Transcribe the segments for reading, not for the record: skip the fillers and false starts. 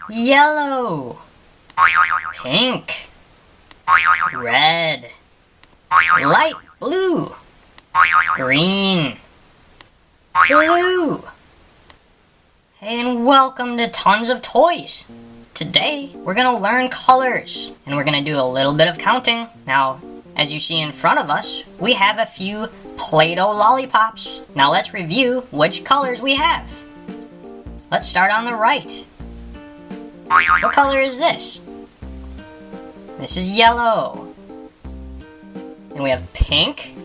Yellow, pink, red, light blue, green, blue. And welcome to Tons of Toys. Today, we're gonna learn colors, and we're gonna do a little bit of counting. Now, as you see in front of us, we have a few Play-Doh lollipops. Now let's review which colors we have. Let's start on the right. What color is this? This is yellow. And we have pink.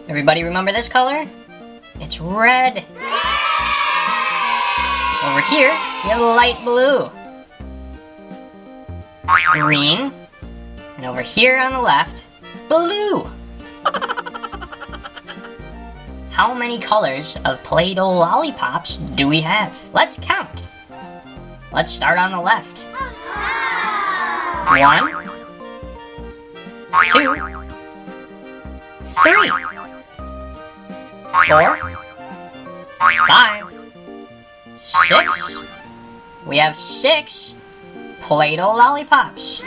Everybody remember this color? It's red. Over here, we have light blue. Green. And over here on the left, blue. How many colors of Play-Doh lollipops do we have? Let's count. Let's start on the left. 1, 2, 3, 4, 5, 6. We have 6 Play-Doh lollipops.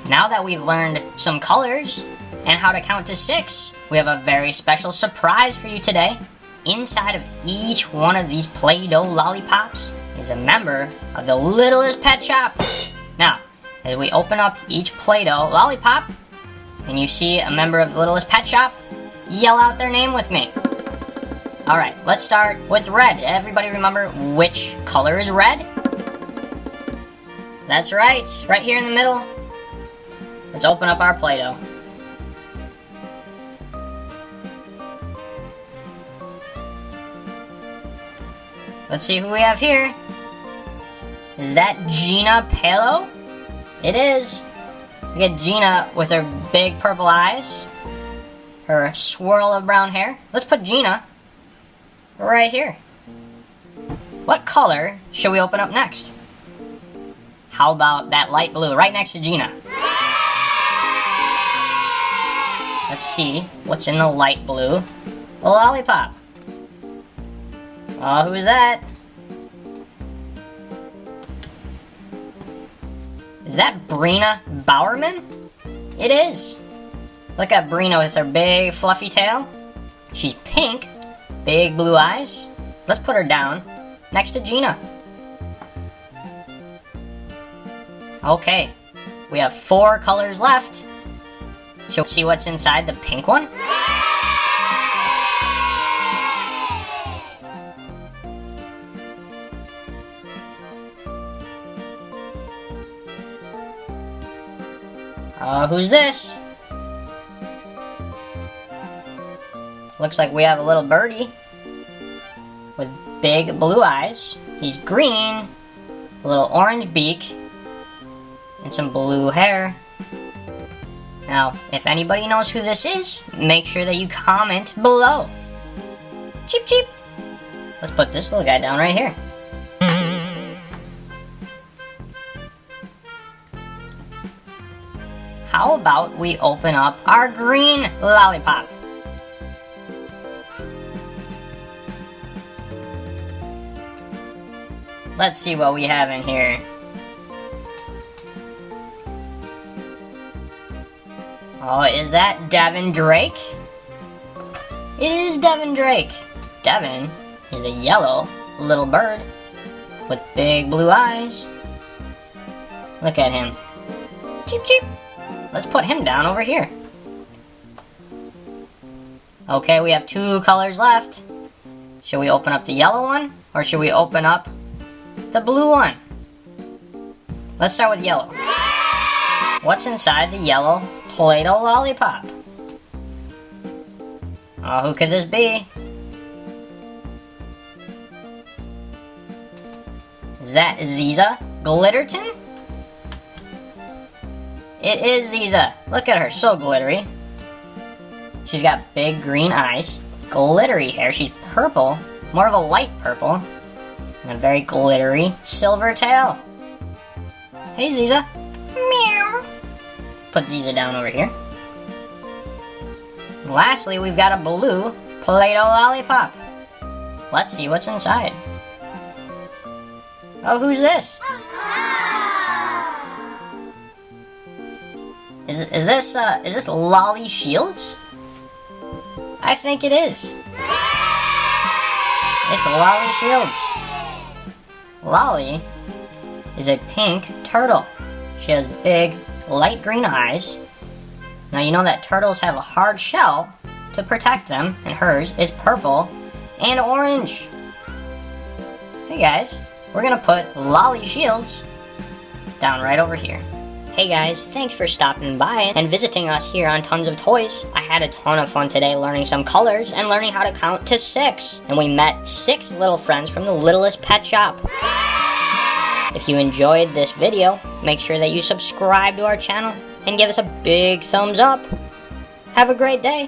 Now that we've learned some colors and how to count to 6, we have a very special surprise for you today. Inside of each one of these Play-Doh lollipops is a member of the littlest pet shop. Now, as we open up each Play-Doh lollipop and you see a member of the littlest pet shop, yell out their name with me. Alright, let's start with red. Everybody remember which color is red? That's right, right here in the middle. Let's open up our Play-Doh. Let's see who we have here. Is that Gina Palo? It is. We get Gina with her big purple eyes, her swirl of brown hair. Let's put Gina right here. What color should we open up next? How about that light blue right next to Gina? Let's see what's in the light blue lollipop. Oh, who's that? Is that Brina Bowerman? It is. Look at Brina with her big fluffy tail. She's pink, big blue eyes. Let's put her down next to Gina. Okay, we have 4 colors left. Shall we see what's inside the pink one? Who's this? Looks like we have a little birdie with big blue eyes. He's green, a little orange beak, and some blue hair. Now, if anybody knows who this is, make sure that you comment below. Cheep cheep. Let's put this little guy down right here. How about we open up our green lollipop? Let's see what we have in here. Oh, is that Devin Drake? It is Devin Drake. Devin is a yellow little bird with big blue eyes. Look at him. Cheep cheep. Let's put him down over here. Okay, we have 2 colors left. Should we open up the yellow one, or should we open up the blue one? Let's start with yellow. What's inside the yellow Play-Doh lollipop? Oh, who could this be? Is that Ziza Glitterton? It is Ziza. Look at her, so glittery. She's got big green eyes, glittery hair. She's purple, more of a light purple, and a very glittery silver tail. Hey, Ziza. Meow. Put Ziza down over here. And lastly, we've got a blue Play-Doh lollipop. Let's see what's inside. Oh, who's this? Is this Lolly Shields? I think it is. It's Lolly Shields. Lolly is a pink turtle. She has big, light green eyes. Now you know that turtles have a hard shell to protect them, and hers is purple and orange. Hey guys, we're gonna put Lolly Shields down right over here. Hey guys, thanks for stopping by and visiting us here on Tons of Toys. I had a ton of fun today learning some colors and learning how to count to 6. And we met 6 little friends from the littlest pet shop. If you enjoyed this video, make sure that you subscribe to our channel and give us a big thumbs up. Have a great day.